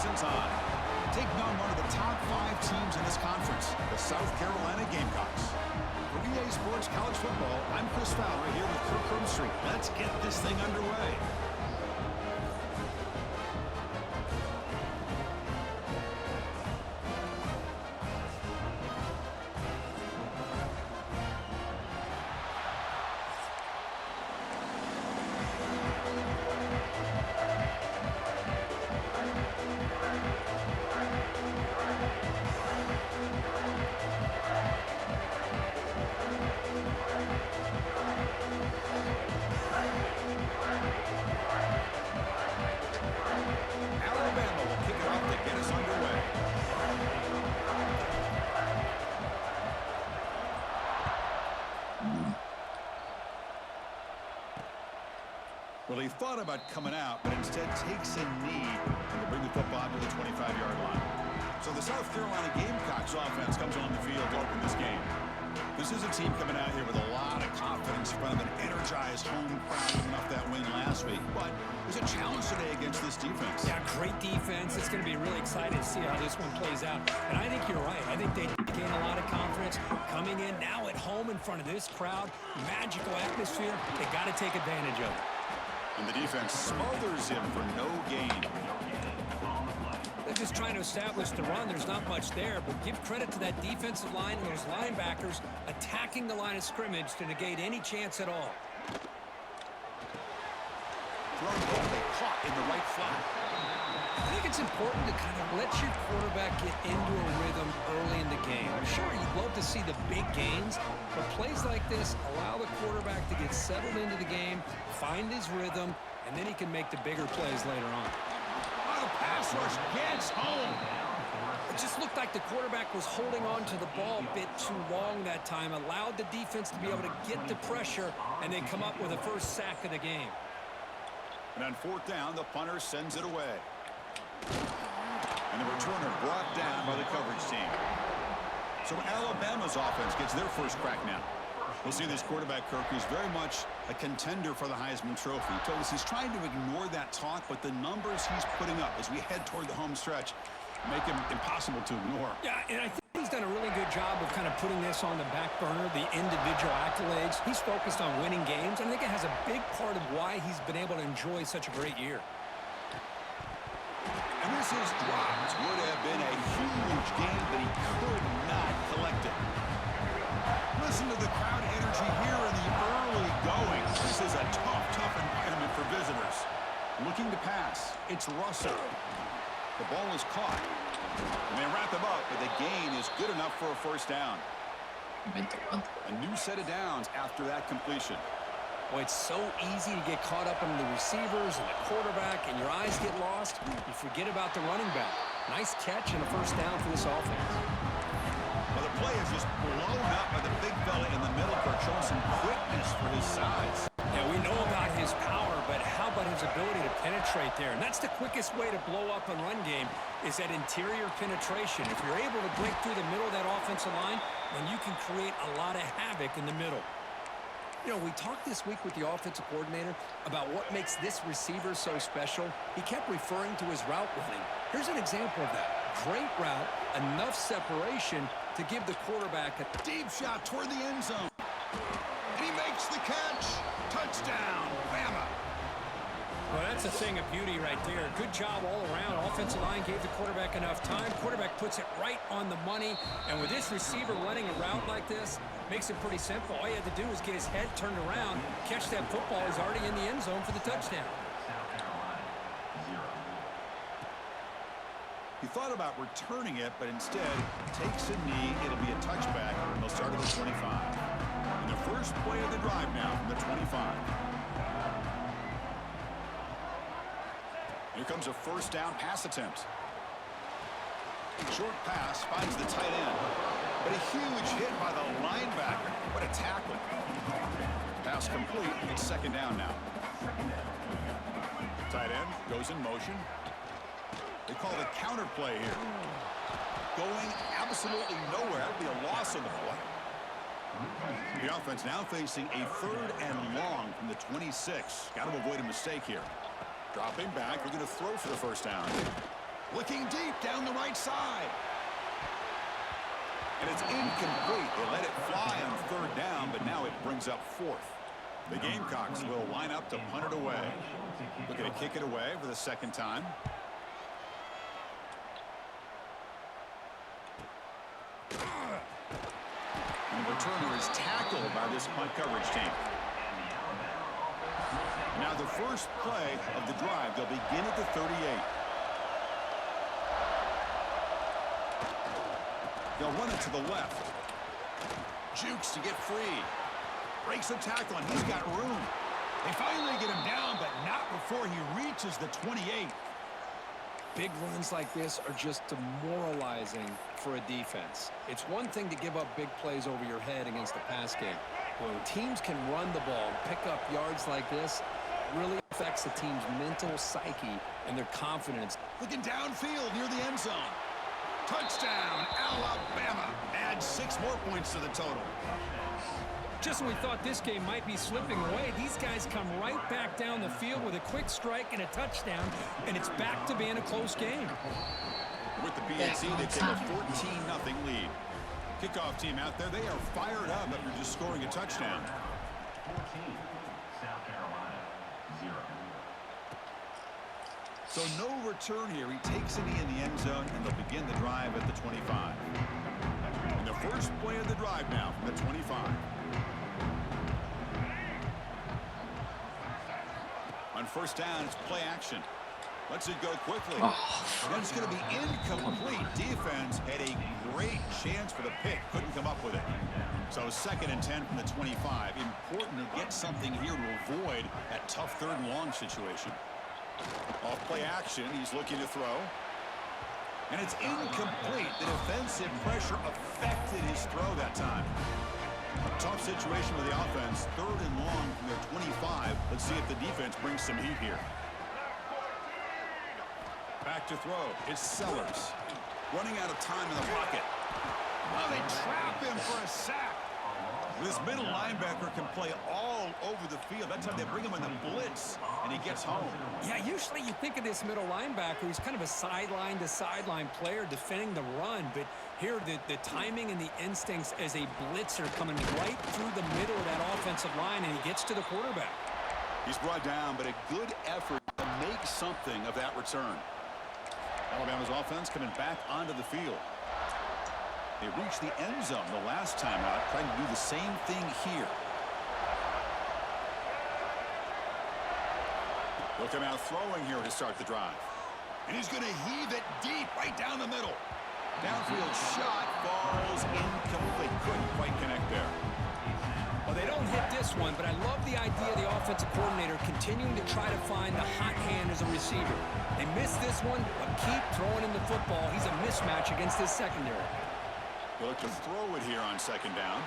in time. Taking on one of the top 5 teams in this conference, the South Carolina Gamecocks. For EA Sports College Football, I'm Chris Fowler here with Kirk Street. Let's get this thing underway. Well, he thought about coming out, but instead takes a knee and will bring the football to the 25-yard line. So the South Carolina Gamecocks offense comes on the field to open this game. This is a team coming out here with a lot of confidence in front of an energized home crowd coming off that win last week. But there's a challenge today against this defense. Yeah, great defense. It's going to be really exciting to see how this one plays out. And I think you're right. I think they gain a lot of confidence coming in now at home in front of this crowd. Magical atmosphere. They got to take advantage of it. And the defense smothers him for no gain. They're just trying to establish the run. There's not much there, but give credit to that defensive line and those linebackers attacking the line of scrimmage to negate any chance at all. Thrown ball they caught in the right flat. I think it's important to kind of let your quarterback get into a rhythm early in the game. Sure, you'd love to see the big gains, but plays like this allow the quarterback to get settled into the game, find his rhythm, and then he can make the bigger plays later on. Oh, the pass rush gets home. It just looked like the quarterback was holding on to the ball a bit too long that time, allowed the defense to be able to get the pressure, and then come up with a first sack of the game. And on 4th down, the punter sends it away. And the returner brought down by the coverage team. So Alabama's offense gets their first crack now. We'll see this quarterback, Kirk, who's very much a contender for the Heisman Trophy. He told us he's trying to ignore that talk, but the numbers he's putting up as we head toward the home stretch make him impossible to ignore. Yeah, and I think he's done a really good job of kind of putting this on the back burner, the individual accolades. He's focused on winning games, and I think it has a big part of why he's been able to enjoy such a great year. And this is dropped. Would have been a huge game, but he could not collect it. Listen to the crowd energy here in the early going. This is a tough environment for visitors. Looking to pass. It's Russell. The ball is caught. And they wrap him up, but the gain is good enough for a first down. A new set of downs after that completion. Boy, it's so easy to get caught up in the receivers and the quarterback, and your eyes get lost. You forget about the running back. Nice catch and a first down for this offense. Well, the play is just blown up by the big fella in the middle, showing some quickness for his size. Yeah, we know about his power, but how about his ability to penetrate there? And that's the quickest way to blow up a run game is that interior penetration. If you're able to break through the middle of that offensive line, then you can create a lot of havoc in the middle. You know, we talked this week with the offensive coordinator about what makes this receiver so special. He kept referring to his route running. Here's an example of that. Great route, enough separation to give the quarterback a deep shot toward the end zone. And he makes the catch. Touchdown, Bama. Well, that's a thing of beauty right there. Good job all around. Offensive line gave the quarterback enough time. Quarterback puts it right on the money. And with this receiver running a route like this, makes it pretty simple. All you had to do was get his head turned around, catch that football. He's already in the end zone for the touchdown. He thought about returning it, but instead takes a knee. It'll be a touchback. They'll start at the 25. And the first play of the drive now from the 25. Here comes a first down pass attempt. Short pass finds the tight end. But a huge hit by the linebacker. What a tackle. Pass complete. It's second down now. Tight end goes in motion. They call the counter play here. Going absolutely nowhere. That would be a loss on the play. The offense now facing a 3rd and long from the 26. Got to avoid a mistake here. Dropping back. We're going to throw for the first down. Looking deep down the right side. And it's incomplete. They let it fly on third down, but now it brings up fourth. The Gamecocks will line up to punt it away. Looking to kick it away for the second time. And the returner is tackled by this punt coverage team. Now the first play of the drive, they'll begin at the 38. They'll run it to the left. Jukes to get free. Breaks the tackle, and he's got room. They finally get him down, but not before he reaches the 28. Big runs like this are just demoralizing for a defense. It's one thing to give up big plays over your head against the pass game. When teams can run the ball and pick up yards like this, it really affects the team's mental psyche and their confidence. Looking downfield near the end zone. Touchdown, Alabama. Adds 6 more points to the total. Just when we thought this game might be slipping away, these guys come right back down the field with a quick strike and a touchdown, and it's back to being a close game. With the PNC, they take a 14-0 lead. Kickoff team out there, they are fired up after just scoring a touchdown. 14, South Carolina, 0. So no return here. He takes it in the end zone, and they'll begin the drive at the 25. And the first play of the drive now from the 25. On first down, it's play action. Lets it go quickly. That's going to be incomplete. Defense had a great chance for the pick. Couldn't come up with it. So 2nd and 10 from the 25. Important to get something here to avoid that tough 3rd and long situation. Off play action, he's looking to throw. And it's incomplete. The defensive pressure affected his throw that time. A tough situation with the offense. 3rd and long from their 25. Let's see if the defense brings some heat here. Back to throw. It's Sellers. Running out of time in the pocket. Oh, they trap him for a sack. This middle linebacker can play all over the field. That's how they bring him in the blitz, and he gets home. Yeah, usually you think of this middle linebacker. He's kind of a sideline-to-sideline player defending the run, but here the timing and the instincts as a blitzer coming right through the middle of that offensive line, and he gets to the quarterback. He's brought down, but a good effort to make something of that return. Alabama's offense coming back onto the field. They reached the end zone the last time out, trying to do the same thing here. They'll come out throwing here to start the drive. And he's going to heave it deep right down the middle. Downfield shot falls incomplete. Couldn't quite connect there. Well, they don't hit this one, but I love the idea of the offensive coordinator continuing to try to find the hot hand as a receiver. They missed this one, but keep throwing him the football. He's a mismatch against his secondary. They look to throw it here on 2nd down.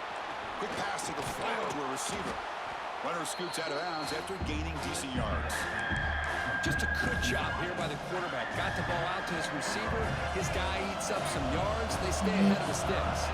Quick pass to the flat to a receiver. Runner scoots out of bounds after gaining decent yards. Just a good job here by the quarterback. Got the ball out to his receiver. His guy eats up some yards. They stay ahead of the sticks.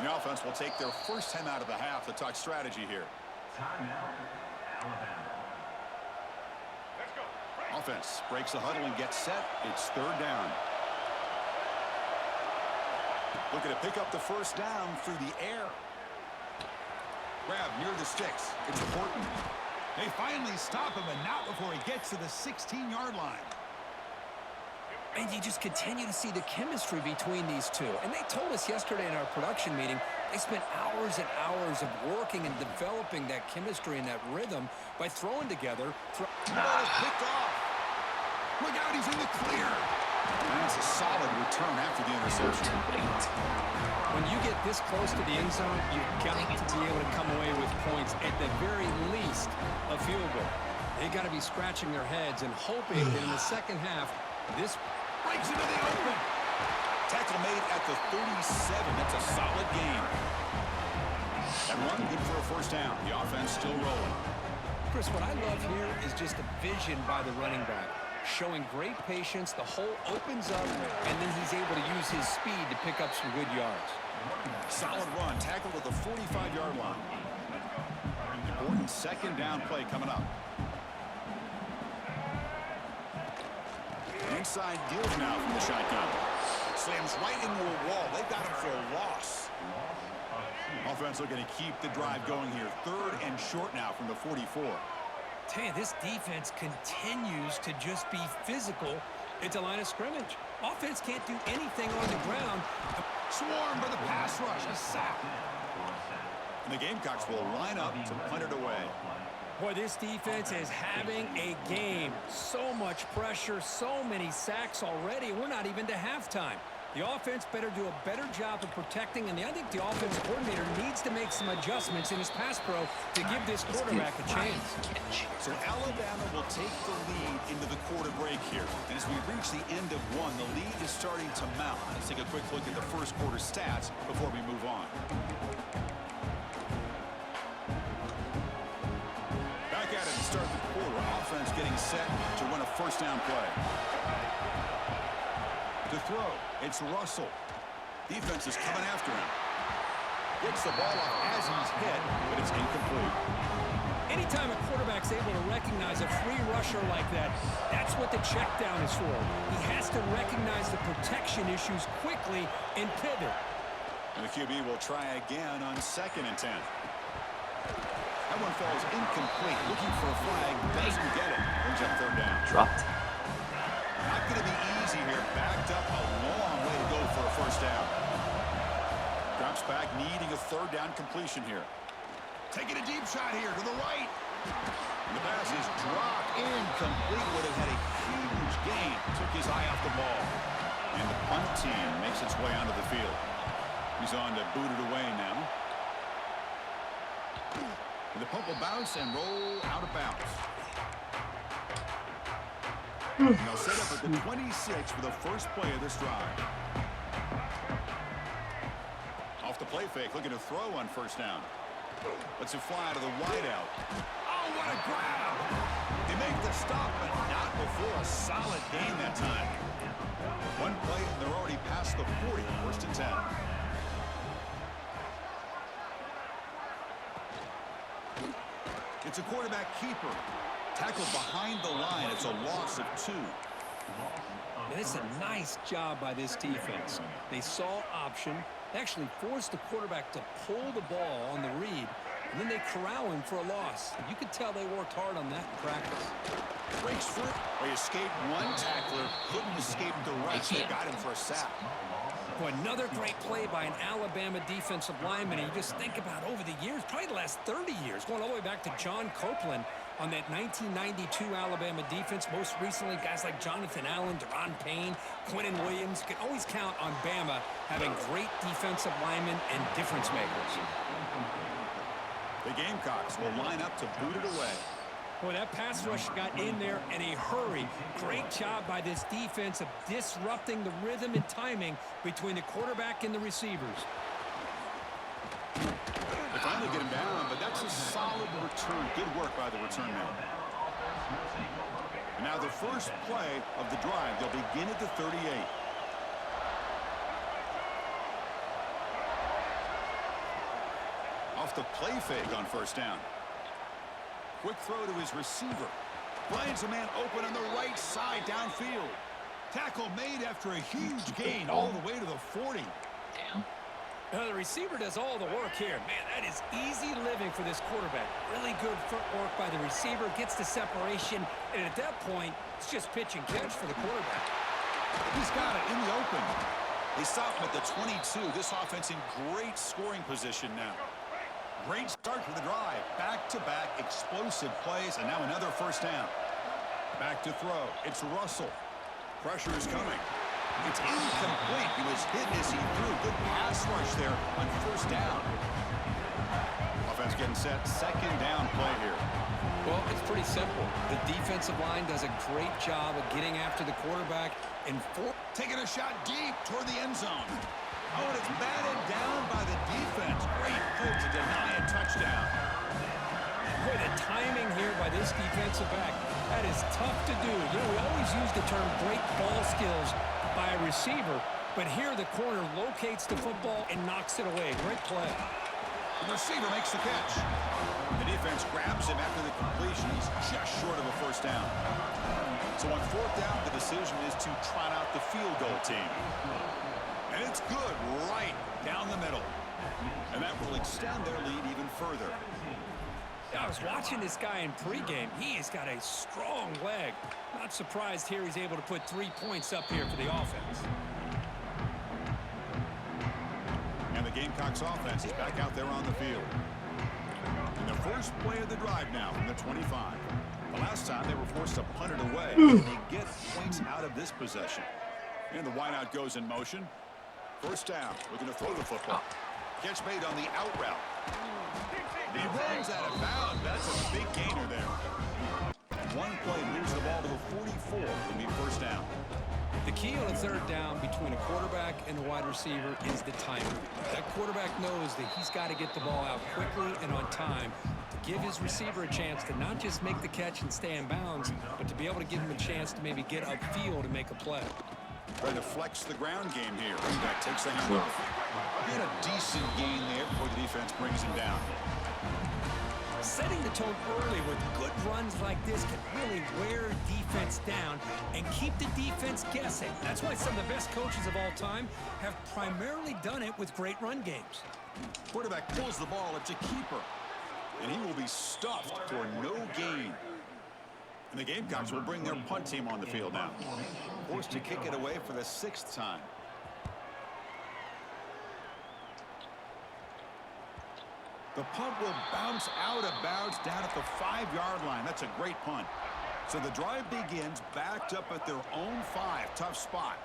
The offense will take their first time out of the half to talk strategy here. Timeout, Alabama. Let's go. Offense breaks the huddle and gets set. It's 3rd down. Looking to pick up the first down through the air. Grab near the sticks. It's important. They finally stop him, and not before he gets to the 16-yard line. And you just continue to see the chemistry between these two. And they told us yesterday in our production meeting, they spent hours and hours of working and developing that chemistry and that rhythm by throwing together. Ball is picked off. Look out, he's in the clear. And that's a solid return after the interception. When you get this close to the end zone, you've got to be able to come away with points, at the very least, a field goal. They got to be scratching their heads and hoping that in the second half, this breaks into the open. Tackle made at the 37. That's a solid game. That run good for a first down. The offense still rolling. Chris, what I love here is just the vision by the running back. Showing great patience, the hole opens up, and then he's able to use his speed to pick up some good yards. Solid run, tackled at the 45-yard line. Important second down play coming up. Inside deals now from the shotgun. Slams right into a wall. They've got him for a loss. Offense looking to keep the drive going here. 3rd and short now from the 44. Tell you, this defense continues to just be physical at the line of scrimmage. Offense can't do anything on the ground. Swarmed by the pass rush. A sack. And the Gamecocks will line up to punt it away. Boy, this defense is having a game. So much pressure, so many sacks already. We're not even to halftime. The offense better do a better job of protecting, and I think the offensive coordinator needs to make some adjustments in his pass pro to give this quarterback a chance. So Alabama will take the lead into the quarter break here. And as we reach the end of one, the lead is starting to mount. Let's take a quick look at the first quarter stats before we move on. Back at it to start the quarter. Offense getting set to run a first down play. To throw, it's Russell. Defense is coming after him. Gets the ball up as he's hit, but it's incomplete. Anytime a quarterback's able to recognize a free rusher like that, that's what the check down is for. He has to recognize the protection issues quickly and pivot. And the QB will try again on 2nd and 10. That one falls incomplete. Looking for a flag, doesn't get it. Brings up 3rd down. Dropped. Not going to be easy here. Backed up a long way to go for a first down. Drops back, needing a 3rd down completion here. Taking a deep shot here to the right. And the pass is dropped. Incomplete. Would have had a huge gain. Took his eye off the ball. And the punt team makes its way onto the field. He's on to boot it away now. And the punt will bounce and roll out of bounds. And they'll set up at the 26 for the first play of this drive. Off the play fake, looking to throw on first down. Lets it fly out of the wideout. Oh, what a grab! They make the stop, but not before a solid gain that time. One play, and they're already past the 40, 1st and 10. It's a quarterback keeper. Tackled behind the line. It's a loss of 2. And it's a nice job by this defense. They saw option. They actually forced the quarterback to pull the ball on the read, and then they corral him for a loss. You could tell they worked hard on that in practice. Breaks through. He escaped one tackler. Couldn't escape the rest. They got him for a sack. Boy, another great play by an Alabama defensive lineman. And you just think about over the years, probably the last 30 years, going all the way back to John Copeland on that 1992 Alabama defense. Most recently, guys like Jonathan Allen, Deron Payne, Quentin Williams. You can always count on Bama having great defensive linemen and difference makers. The Gamecocks will line up to boot it away. Boy, that pass rush got in there in a hurry. Great job by this defense of disrupting the rhythm and timing between the quarterback and the receivers. They finally get him down, but that's a solid return. Good work by the return man. And now the first play of the drive. They'll begin at the 38. Off the play fake on first down. Quick throw to his receiver. Finds a man open on the right side downfield. Tackle made after a huge gain all the way to the 40. Damn. The receiver does all the work here. Man, that is easy living for this quarterback. Really good footwork by the receiver. Gets the separation. And at that point, it's just pitch and catch for the quarterback. He's got it in the open. They stop him at the 22. This offense in great scoring position now. Great start to the drive. Back-to-back explosive plays, and now another first down. Back to throw. It's Russell. Pressure is coming. It's incomplete. He was hit as he threw. Good pass rush there on first down. Offense getting set. Second down play here. Well, it's pretty simple. The defensive line does a great job of getting after the quarterback and taking a shot deep toward the end zone. Oh, and it's batted down by the defense. Great pull to deny a touchdown. Boy, the timing here by this defensive back, that is tough to do. You know, we always use the term great ball skills by a receiver, but here the corner locates the football and knocks it away. Great play. The receiver makes the catch. The defense grabs him after the completion. He's just short of a first down. So on fourth down, the decision is to trot out the field goal team. And it's good right down the middle. And that will extend their lead even further. I was watching this guy in pregame. He has got a strong leg. Not surprised here he's able to put 3 points up here for the offense. And the Gamecocks offense is back out there on the field. And the first play of the drive now from the 25. The last time they were forced to punt it away. And they get points out of this possession. And the wideout goes in motion. First down. Looking to throw the football. Catch made on the out route. He runs out of bounds. That's a big gainer there. One play moves the ball to the 44. It'll be first down. The key on a third down between a quarterback and a wide receiver is the timing. That quarterback knows that he's got to get the ball out quickly and on time to give his receiver a chance to not just make the catch and stay in bounds, but to be able to give him a chance to maybe get upfield and make a play. Trying to flex the ground game here. That takes the handoff. Get a decent gain there before the defense brings him down. Setting the tone early with good runs like this can really wear defense down and keep the defense guessing. That's why some of the best coaches of all time have primarily done it with great run games. Quarterback pulls the ball. It's a keeper. And he will be stuffed for no gain. And the Gamecocks will bring their punt team on the field now. Forced to kick it away for the 6th time. The punt will bounce out of bounds down at the 5-yard line. That's a great punt. So the drive begins backed up at their own 5. Tough spot.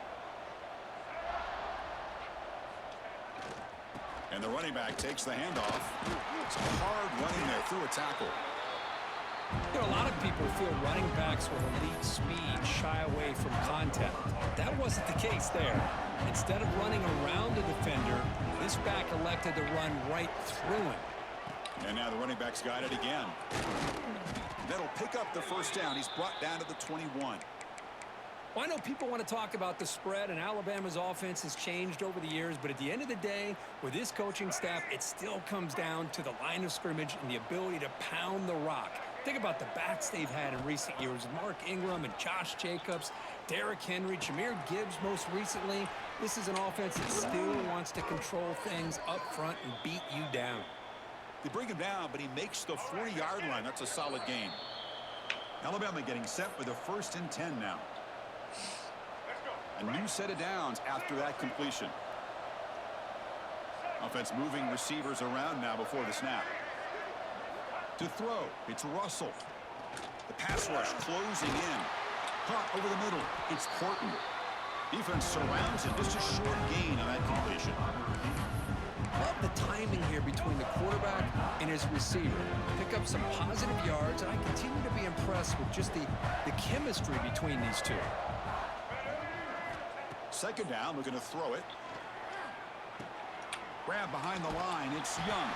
And the running back takes the handoff. It's hard running there through a tackle. You know, a lot of people feel running backs with elite speed shy away from contact. That wasn't the case there. Instead of running around the defender, this back elected to run right through him. And now the running back's got it again. That'll pick up the first down. He's brought down to the 21. Well, I know people want to talk about the spread, and Alabama's offense has changed over the years, but at the end of the day, with this coaching staff, it still comes down to the line of scrimmage and the ability to pound the rock. Think about the backs they've had in recent years. Mark Ingram and Josh Jacobs, Derrick Henry, Jahmyr Gibbs most recently. This is an offense that still wants to control things up front and beat you down. They bring him down, but he makes the 40-yard line. That's a solid gain. Alabama getting set for the 1st and 10 now. A new set of downs after that completion. Offense moving receivers around now before the snap. To throw, it's Russell. The pass rush closing in. Caught over the middle, it's Horton. Defense surrounds him. Just a short gain on that completion. Love the timing here between the quarterback and his receiver. Pick up some positive yards, and I continue to be impressed with just the chemistry between these two. Second down, looking to throw it. Grab behind the line, it's Young.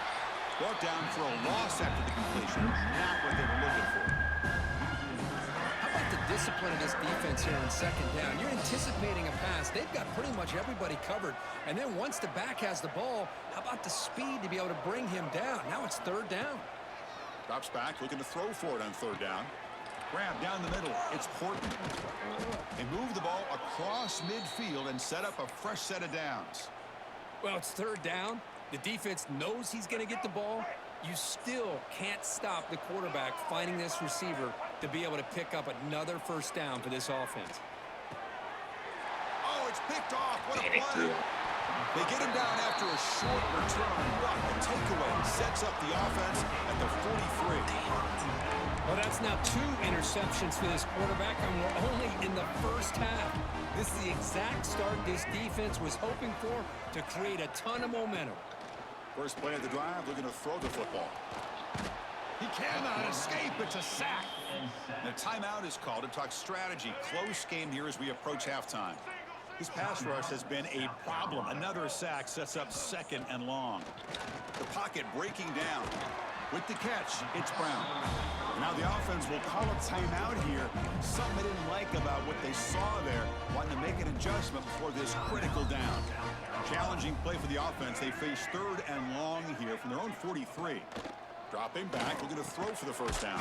Brought down for a loss after the completion. Not what they were looking for. How about the discipline of this defense here on second down? You're anticipating a pass. They've got pretty much everybody covered. And then once the back has the ball, how about the speed to be able to bring him down? Now it's third down. Drops back, looking to throw for it on third down. Grab down the middle. It's Horton. They move the ball across midfield and set up a fresh set of downs. Well, it's third down. The defense knows he's going to get the ball. You still can't stop the quarterback finding this receiver to be able to pick up another first down for this offense. Oh, it's picked off. What a play. They get him down after a short return. But the takeaway sets up the offense at the 43. Well, that's now 2 interceptions for this quarterback, and we're only in the first half. This is the exact start this defense was hoping for to create a ton of momentum. First play of the drive, looking to throw the football. He cannot escape. It's a sack. And a timeout is called to talk strategy. Close game here as we approach halftime. This pass rush has been a problem. Another sack sets up second and long. The pocket breaking down. With the catch, it's Brown. Now the offense will call a timeout here. Something they didn't like about what they saw there, wanting to make an adjustment before this critical down. Challenging play for the offense. They face 3rd and long here from their own 43. Dropping back, looking to throw for the first down.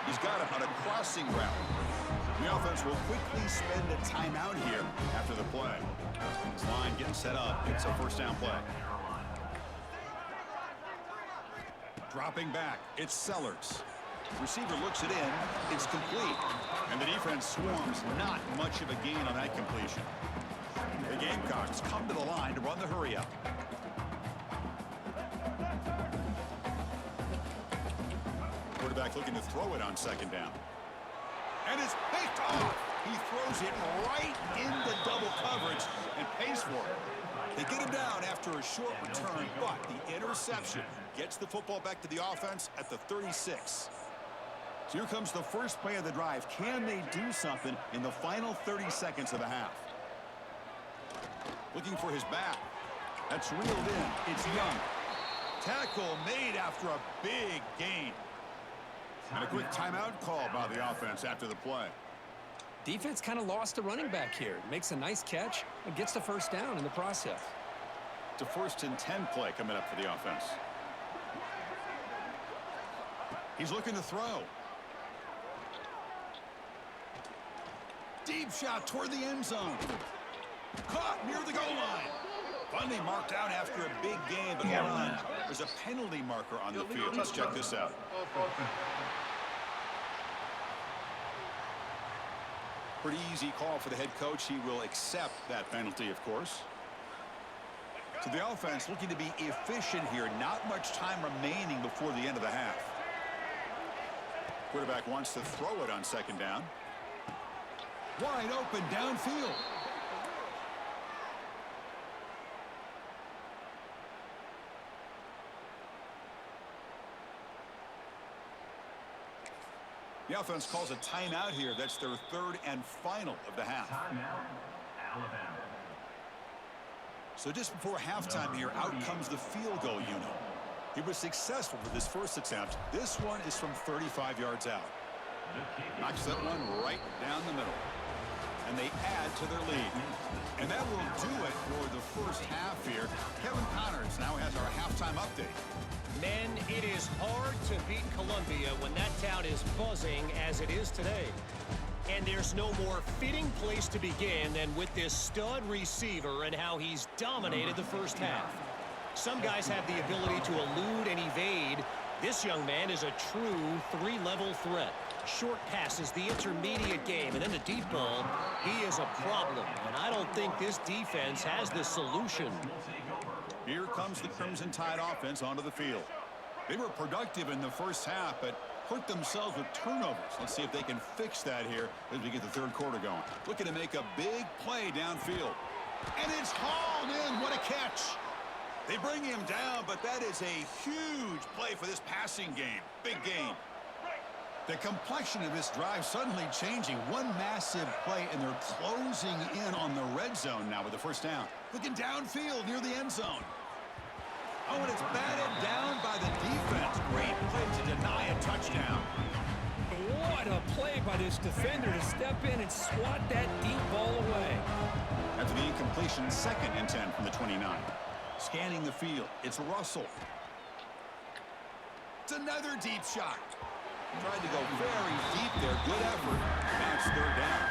He's got it on a crossing route. The offense will quickly spend a timeout here after the play. This line getting set up. It's a first down play. Dropping back, it's Sellers. Receiver looks it in. It's complete. And the defense swarms. Not much of a gain on that completion. The Gamecocks come to the line to run the hurry up. Quarterback looking to throw it on 2nd down. And it's picked off. He throws it right into double coverage and pays for it. They get him down after a short return, but the interception gets the football back to the offense at the 36. So here comes the first play of the drive. Can they do something in the final 30 seconds of the half? Looking for his back. That's reeled in. It's Young. Tackle made after a big gain. And a quick timeout call by the offense after the play. Defense kind of lost a running back here. Makes a nice catch and gets the first down in the process. It's a 1st and 10 play coming up for the offense. He's looking to throw. Deep shot toward the end zone. Caught near the goal line. Finally marked out after a big game, but hold on. There's a penalty marker on the field. Let's check this out. Pretty easy call for the head coach. He will accept that penalty, of course. So the offense looking to be efficient here. Not much time remaining before the end of the half. Quarterback wants to throw it on 2nd down. Wide open downfield. The offense calls a timeout here. That's their 3rd and final of the half. Timeout, Alabama. So just before halftime here, out comes the field goal unit. He was successful with his first attempt. This one is from 35 yards out. Knocks that one right down the middle. And they add to their lead. And that will do it for the first half here. Kevin Connors now has our halftime update. Men, it is hard to beat Columbia when that town is buzzing as it is today. And there's no more fitting place to begin than with this stud receiver and how he's dominated the first half. Some guys have the ability to elude and evade. This young man is a true 3-level threat. Short passes, the intermediate game, and then the deep ball. He is a problem, and I don't think this defense has the solution. Here comes the Crimson Tide offense onto the field. They were productive in the first half, but hurt themselves with turnovers. Let's see if they can fix that here as we get the 3rd quarter going. Looking to make a big play downfield. And it's hauled in. What a catch. They bring him down, but that is a huge play for this passing game. Big gain. The complexion of this drive suddenly changing. One massive play, and they're closing in on the red zone now with the first down. Looking downfield near the end zone. Oh, and it's batted down by the defense. Great play to deny a touchdown. What a play by this defender to step in and swat that deep ball away. After the incompletion, 2nd and 10 from the 29. Scanning the field, it's Russell. It's another deep shot. Tried to go very deep there. Good effort. Now it's 3rd down.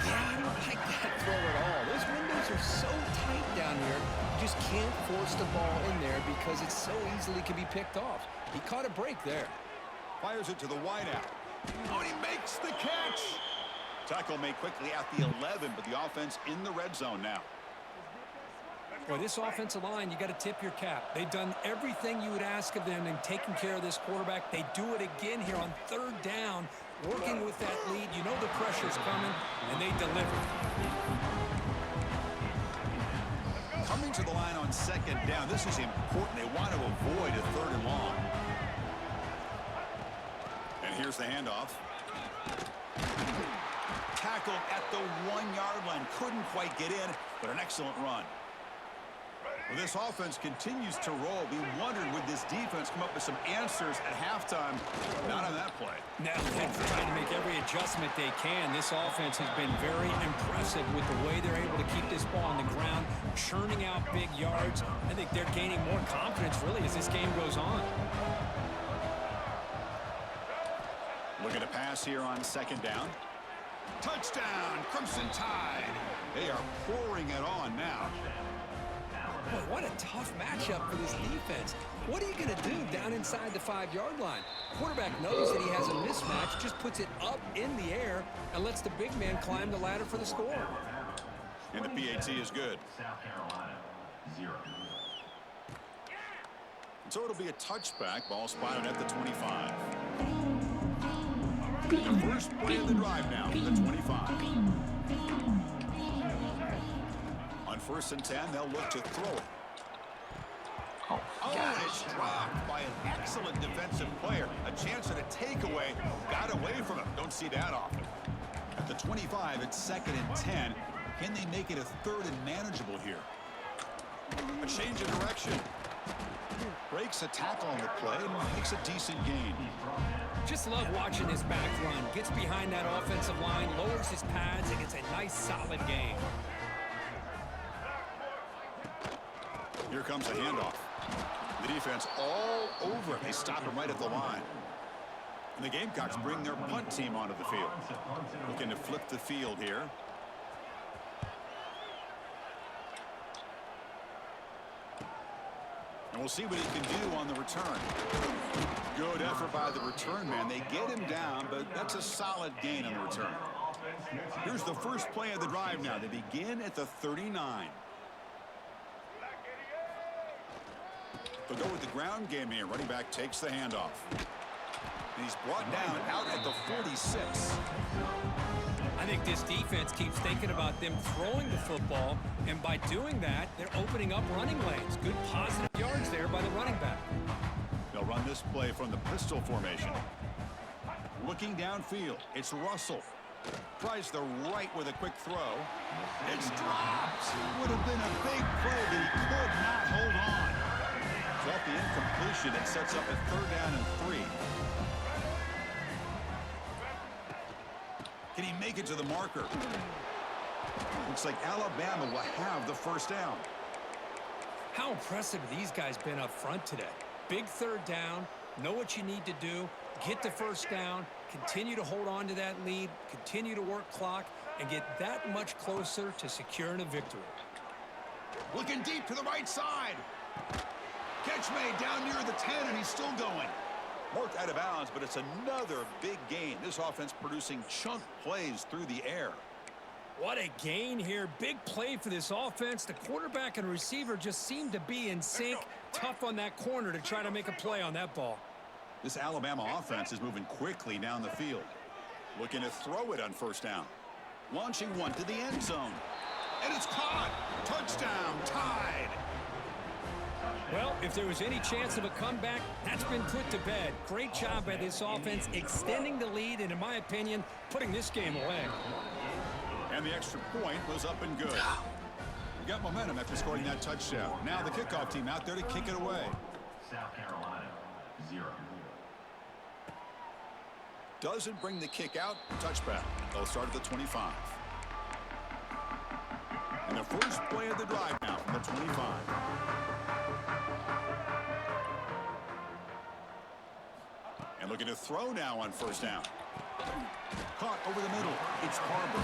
Yeah, I don't like that throw at all. Those windows are so tight down here. You just can't force the ball in there because it so easily can be picked off. He caught a break there. Fires it to the wideout. Oh, and he makes the catch. Tackle made quickly at the 11, but the offense in the red zone now. Boy, this offensive line, you got to tip your cap. They've done everything you would ask of them in taking care of this quarterback. They do it again here on 3rd down, working with that lead. You know the pressure's coming, and they deliver. Coming to the line on 2nd down. This is important. They want to avoid a 3rd and long. And here's the handoff. Tackled at the 1-yard line. Couldn't quite get in, but an excellent run. Well, this offense continues to roll. We wondered, would this defense come up with some answers at halftime? Not on that play. Now they're trying to make every adjustment they can. This offense has been very impressive with the way they're able to keep this ball on the ground, churning out big yards. I think they're gaining more confidence, really, as this game goes on. Looking to pass here on second down. Touchdown, Crimson Tide. They are pouring it on now. Boy, what a tough matchup for this defense. What are you going to do down inside the 5-yard line? Quarterback knows that he has a mismatch, just puts it up in the air and lets the big man climb the ladder for the score. And the PAT is good. South Carolina, 0. So it'll be a touchback. Ball spotted at the 25. First play of the drive now, the 25. On 1st and 10, they'll look to throw it. Oh, And it's dropped by an excellent defensive player. A chance at a takeaway. Got away from him. Don't see that often. At the 25, it's 2nd and 10. Can they make it a 3rd and manageable here? A change of direction. Breaks a tackle on the play and makes a decent gain. Just love watching this back run. Gets behind that offensive line, lowers his pads, and gets a nice, solid gain. Here comes a handoff. The defense all over it. They stop him right at the line. And the Gamecocks bring their punt team onto the field. Looking to flip the field here. And we'll see what he can do on the return. Good effort by the return man. They get him down, but that's a solid gain on the return. Here's the first play of the drive now. They begin at the 39. They'll go with the ground game here. Running back takes the handoff. And he's brought down out at the 46. I think this defense keeps thinking about them throwing the football, and by doing that, they're opening up running lanes. Good positive yards there by the running back. They'll run this play from the pistol formation. Looking downfield, it's Russell. Tries the right with a quick throw. It's dropped. Would have been a big play, but he could not hold on. So off the incompletion, it sets up a 3rd down and 3. Can he make it to the marker? Looks like Alabama will have the 1st down. How impressive have these guys been up front today? Big 3rd down, know what you need to do, get the 1st down, continue to hold on to that lead, continue to work clock, and get that much closer to securing a victory. Looking deep to the right side. Catch made down near the 10, and he's still going. Marked out of bounds, but it's another big gain. This offense producing chunk plays through the air. What a gain here. Big play for this offense. The quarterback and receiver just seem to be in sync. Tough on that corner to try to make a play on that ball. This Alabama offense is moving quickly down the field. Looking to throw it on 1st down. Launching one to the end zone. And it's caught. Touchdown, Tide. Well, if there was any chance of a comeback, that's been put to bed. Great job by this offense extending the lead and, in my opinion, putting this game away. And the extra point was up and good. We got momentum after scoring that touchdown. Now the kickoff team out there to kick it away. South Carolina, 0. Doesn't bring the kick out. Touchback. They'll start at the 25. And the first play of the drive now from the 25. And looking to throw now on 1st down. Caught over the middle. It's Harbor.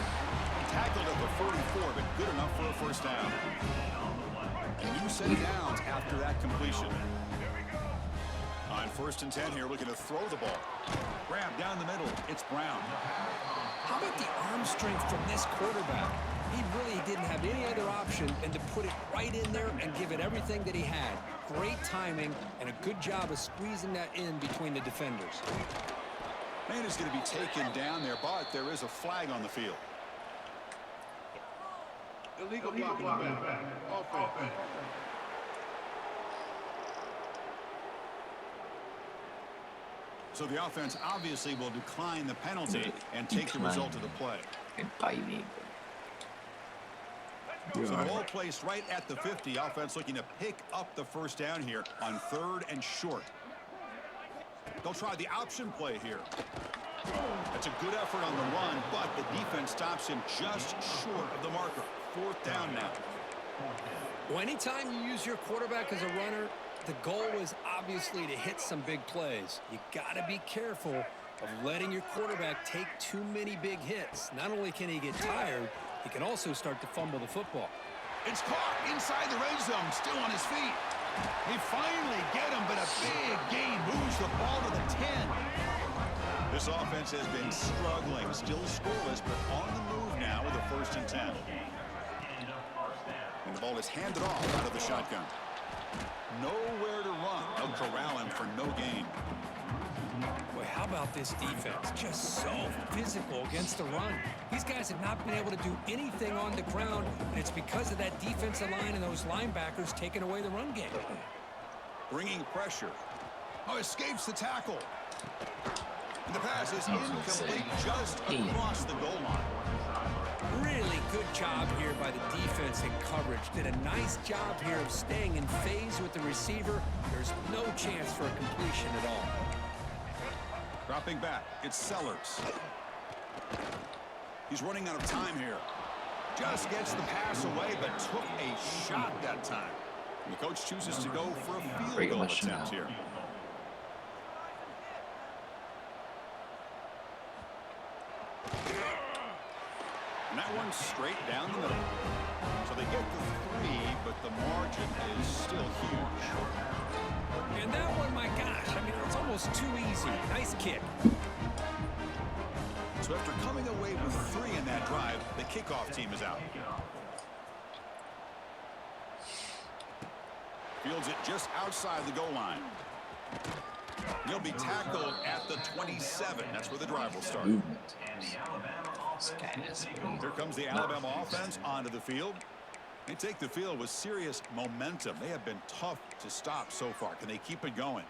Tackled at the 44, but good enough for a 1st down. A new set of downs after that completion. On 1st and 10 here, looking to throw the ball. Grab down the middle. It's Brown. How about the arm strength from this quarterback? He really didn't have any other option than to put it right in there and give it everything that he had. Great timing and a good job of squeezing that in between the defenders. Man is going to be taken down there, but there is a flag on the field. Illegal blocking back. Offense. So the offense obviously will decline the penalty and take the result of the play. So the ball placed right at the 50. Offense looking to pick up the first down here on 3rd and short. They'll try the option play here. That's a good effort on the run, but the defense stops him just short of the marker. 4th down now. Well, anytime you use your quarterback as a runner, the goal is obviously to hit some big plays. You got to be careful of letting your quarterback take too many big hits. Not only can he get tired, he can also start to fumble the football. It's caught inside the red zone, still on his feet. They finally get him, but a big gain moves the ball to the 10. This offense has been struggling, still scoreless, but on the move now with a 1st and 10. And the ball is handed off out of the shotgun. Nowhere to run. They'll corral him for no gain. Boy, how about this defense? Just so physical against the run. These guys have not been able to do anything on the ground, and it's because of that defensive line and those linebackers taking away the run game. Bringing pressure. Oh, escapes the tackle. And the pass is incomplete just across the goal line. Really good job here by the defense in coverage. Did a nice job here of staying in phase with the receiver. There's no chance for a completion at all. Dropping back, it's Sellers. He's running out of time here. Just gets the pass away, but took a shot that time. And the coach chooses to go for a field goal attempt here. And that one's straight down the middle. So they get the 3, but the margin is still huge. And that one, my gosh, I mean, it's almost too easy. Nice kick. So after coming away with 3 in that drive, the kickoff team is out. Fields it just outside the goal line. He'll be tackled at the 27. That's where the drive will start. Here comes the Alabama offense onto the field. They take the field with serious momentum. They have been tough to stop so far. Can they keep it going?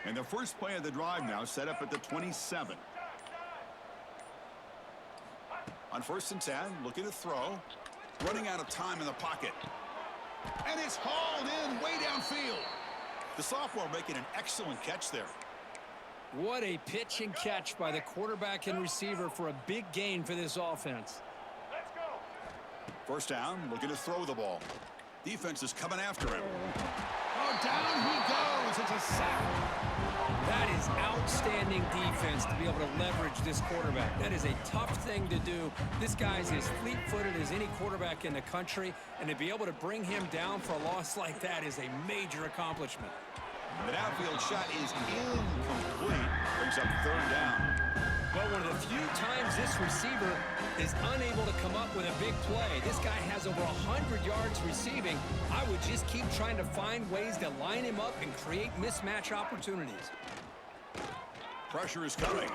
And the first play of the drive now set up at the 27. On 1st and 10, looking to throw. Running out of time in the pocket. And it's hauled in way downfield. The sophomore making an excellent catch there. What a pitch and catch by the quarterback and receiver for a big gain for this offense. Let's go. 1st down, looking to throw the ball. Defense is coming after him. Oh, down he goes. It's a sack. That is outstanding defense to be able to leverage this quarterback. That is a tough thing to do. This guy's as fleet-footed as any quarterback in the country, and to be able to bring him down for a loss like that is a major accomplishment. The downfield shot is incomplete. Brings up 3rd down. Well, one of the few times this receiver is unable to come up with a big play. This guy has over 100 yards receiving. I would just keep trying to find ways to line him up and create mismatch opportunities. Pressure is coming.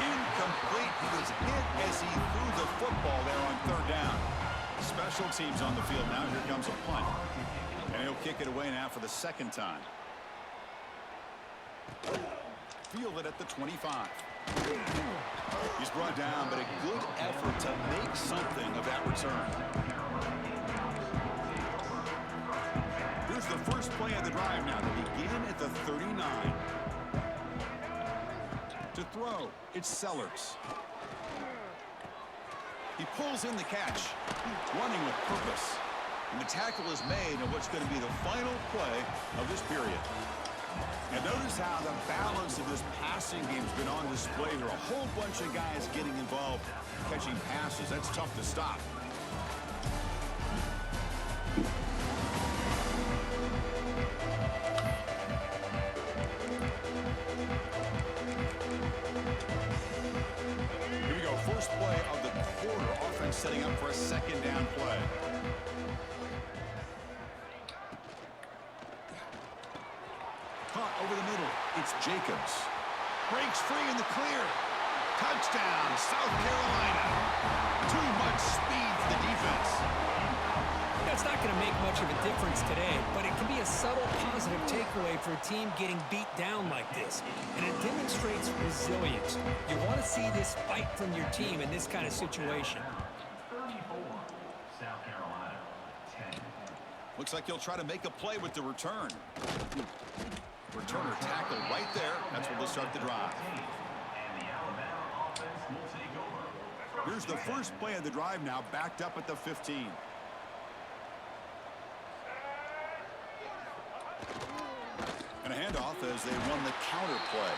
Incomplete. He was hit as he threw the football there on 3rd down. Special teams on the field now. Here comes a punt. And he'll kick it away now for the 2nd time. Fielded at the 25. He's brought down, but a good effort to make something of that return. Here's the first play of the drive now to begin at the 39. To throw, it's Sellers. He pulls in the catch, running with purpose. And the tackle is made on what's going to be the final play of this period. And notice how the balance of this passing game has been on display here. A whole bunch of guys getting involved, catching passes. That's tough to stop. Here we go. First play of the quarter. Offense setting up for a 2nd down play. Over the middle, it's Jacobs. Breaks free in the clear. Touchdown, South Carolina. Too much speed for the defense. That's not going to make much of a difference today, but it can be a subtle positive takeaway for a team getting beat down like this. And it demonstrates resilience. You want to see this fight from your team in this kind of situation. 34, South Carolina, 10. Looks like he'll try to make a play with the return. Returner tackle right there. That's where they'll start the drive. And the Alabama offense will take over. Here's the first play of the drive now, backed up at the 15. And a handoff as they run the counter play.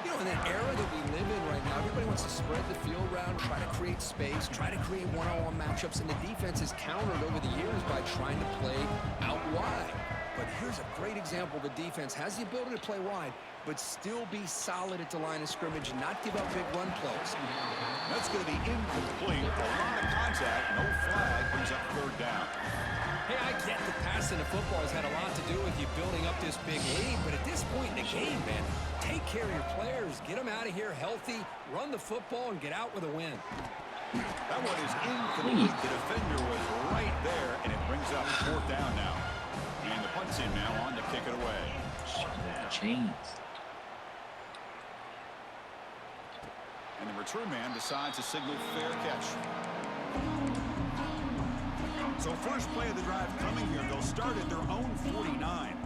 You know, in that era that we live in right now, everybody wants to spread the field around, try to create space, try to create one-on-one matchups, and the defense has countered over the years by trying to play out wide. But here's a great example. The defense has the ability to play wide, but still be solid at the line of scrimmage and not give up big run plays. That's going to be incomplete. A lot of contact, no flag, brings up third down. Hey, I get that passing the football has had a lot to do with you building up this big lead, but at this point in the game, man, take care of your players, get them out of here healthy, run the football, and get out with a win. That one is incomplete. The defender was right there, and it brings up fourth down now. And the punt's in now on to kick it away. Chains. And the return man decides to signal fair catch. So first play of the drive coming here. They'll start at their own 49.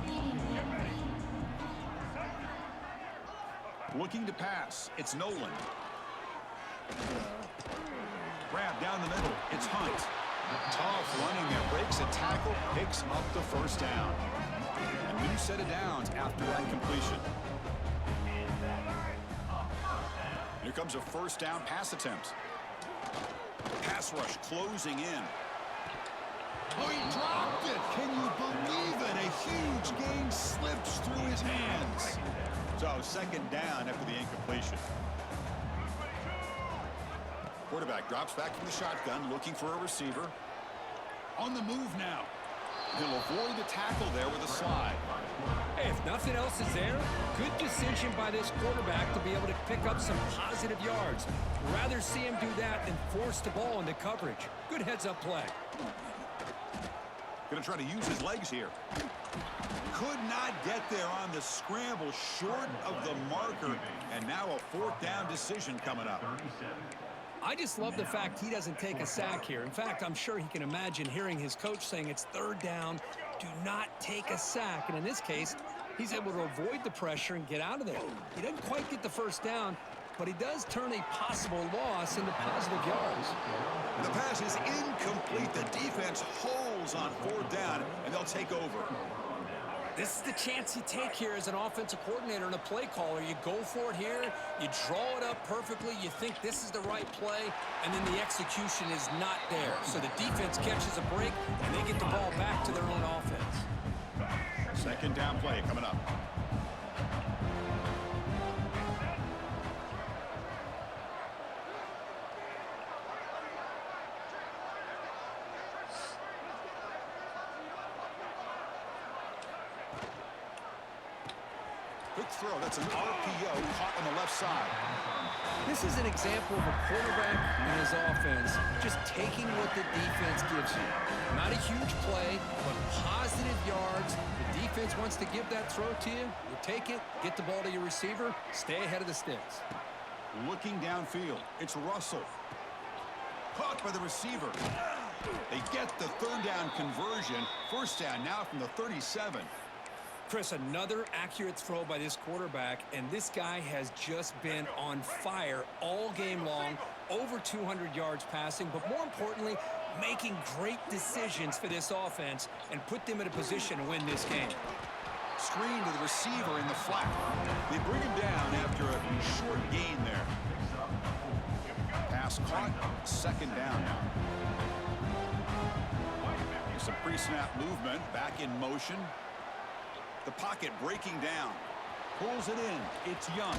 Looking to pass. It's Nolan. Grab down the middle. It's Hunt. Tough running there. Breaks a tackle. Picks up the first down. A new set of downs after that completion. Here comes a first down pass attempt. Pass rush closing in. Oh, he dropped it. Can you believe it? A huge gain slips through his hands. So second down after the incompletion. Quarterback drops back from the shotgun, looking for a receiver. On the move now. He'll avoid the tackle there with a slide. Hey, if nothing else is there, good decision by this quarterback to be able to pick up some positive yards. Rather see him do that than force the ball into coverage. Good heads-up play. Going to try to use his legs here. Could not get there on the scramble, short of the marker, and now a fourth down decision coming up. I just love the fact he doesn't take a sack here. In fact, I'm sure he can imagine hearing his coach saying it's third down, do not take a sack. And in this case, he's able to avoid the pressure and get out of there. He doesn't quite get the first down, but he does turn a possible loss into positive yards. The pass is incomplete. The defense holds on fourth down, and they'll take over. This is the chance you take here as an offensive coordinator and a play caller. You go for it here, you draw it up perfectly, you think this is the right play, and then the execution is not there. So the defense catches a break, and they get the ball back to their own offense. Second down play coming up. Quick throw. That's an RPO caught on the left side. This is an example of a quarterback and his offense just taking what the defense gives you. Not a huge play, but positive yards. The defense wants to give that throw to you. You take it, get the ball to your receiver, stay ahead of the sticks. Looking downfield. It's Russell. Caught by the receiver. They get the third down conversion. First down now from the 37. Chris, another accurate throw by this quarterback, and this guy has just been on fire all game long, over 200 yards passing, but more importantly, making great decisions for this offense and put them in a position to win this game. Screen to the receiver in the flat. They bring him down after a short gain there. Pass caught, second down now. Some pre-snap movement, back in motion. The pocket breaking down. Pulls it in. It's Young.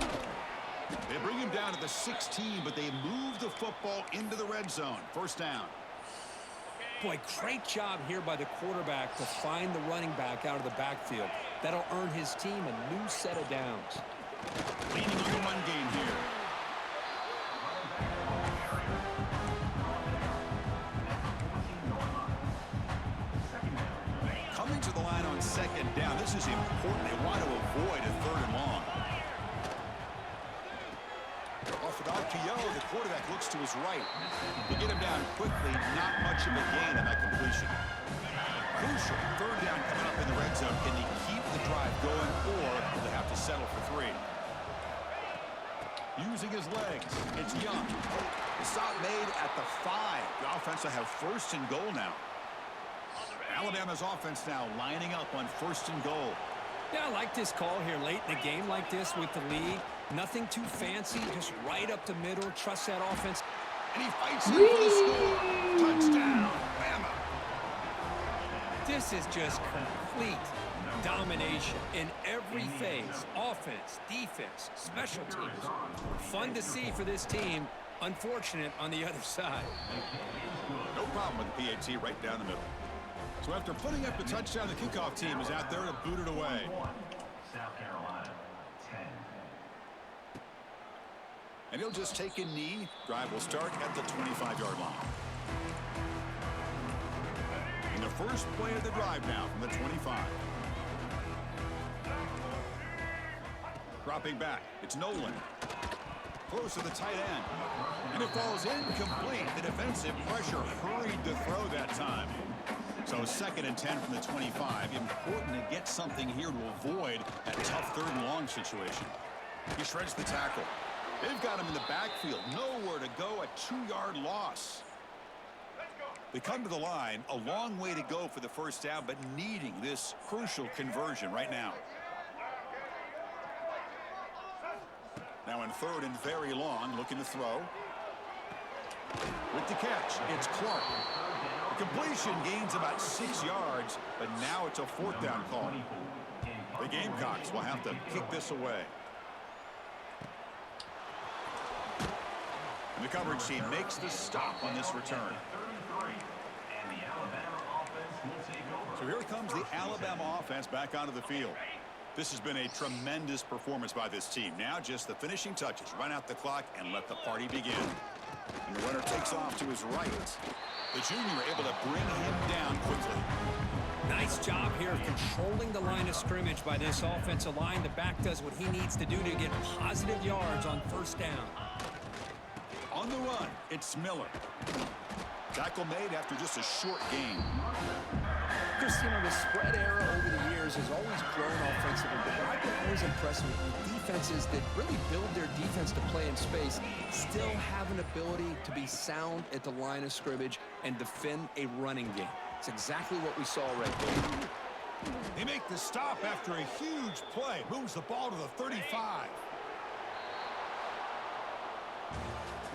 They bring him down to the 16, but they move the football into the red zone. First down. Boy, great job here by the quarterback to find the running back out of the backfield. That'll earn his team a new set of downs. Leaning on the run game here. down. This is important. They want to avoid a 3rd and long. Off with RPO, the quarterback looks to his right. They get him down quickly, not much of a gain on that completion. Crucial 3rd down coming up in the red zone. Can they keep the drive going, or will they have to settle for 3? Using his legs, it's Young. The stop made at the 5. The offense will have 1st and goal now. Alabama's offense now lining up on 1st and goal. Yeah, I like this call here late in the game like this with the lead. Nothing too fancy, just right up the middle. Trust that offense. And he fights in for the score. Touchdown, Bama. This is just complete domination in every phase. Offense, defense, special teams. Fun to see for this team. Unfortunate on the other side. No problem with the PAT right down the middle. So after putting up the touchdown, the kickoff team is out there to boot it away. South Carolina, 10. And he'll just take a knee. Drive will start at the 25-yard line. And the first play of the drive now from the 25. Dropping back, it's Nolan. Close to the tight end. And it falls incomplete. The defensive pressure hurried to throw that time. So 2nd and 10 from the 25. Important to get something here to avoid that tough 3rd and long situation. He shreds the tackle. They've got him in the backfield. Nowhere to go, a 2-yard loss. They come to the line, a long way to go for the 1st down, but needing this crucial conversion right now. Now in 3rd and very long, looking to throw. With the catch, it's Clark. The completion gains about 6 yards, but now it's a 4th down call. The Gamecocks will have to kick this away. And the coverage team makes the stop on this return. So here comes the Alabama offense back onto the field. This has been a tremendous performance by this team. Now just the finishing touches. Run out the clock and let the party begin. And the runner takes off to his right. The junior able to bring him down quickly. Nice job here of controlling the line of scrimmage by this offensive line. The back does what he needs to do to get positive yards on 1st down. On the run, it's Miller. Tackle made after just a short gain. Chris, you know, the spread era over the years has always grown offensively, but what I've been always impressed with defenses that really build their defense to play in space still have an ability to be sound at the line of scrimmage and defend a running game. It's exactly what we saw right there. They make the stop after a huge play. Moves the ball to the 35.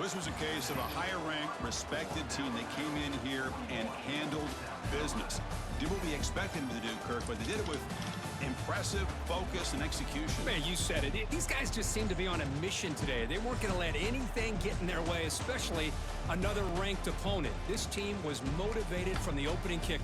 This was a case of a higher-ranked, respected team that came in here and handled business. Did what we expected them to do, Kirk, but they did it with impressive focus and execution. Man, you said it. These guys just seem to be on a mission today. They weren't going to let anything get in their way, especially another ranked opponent. This team was motivated from the opening kick.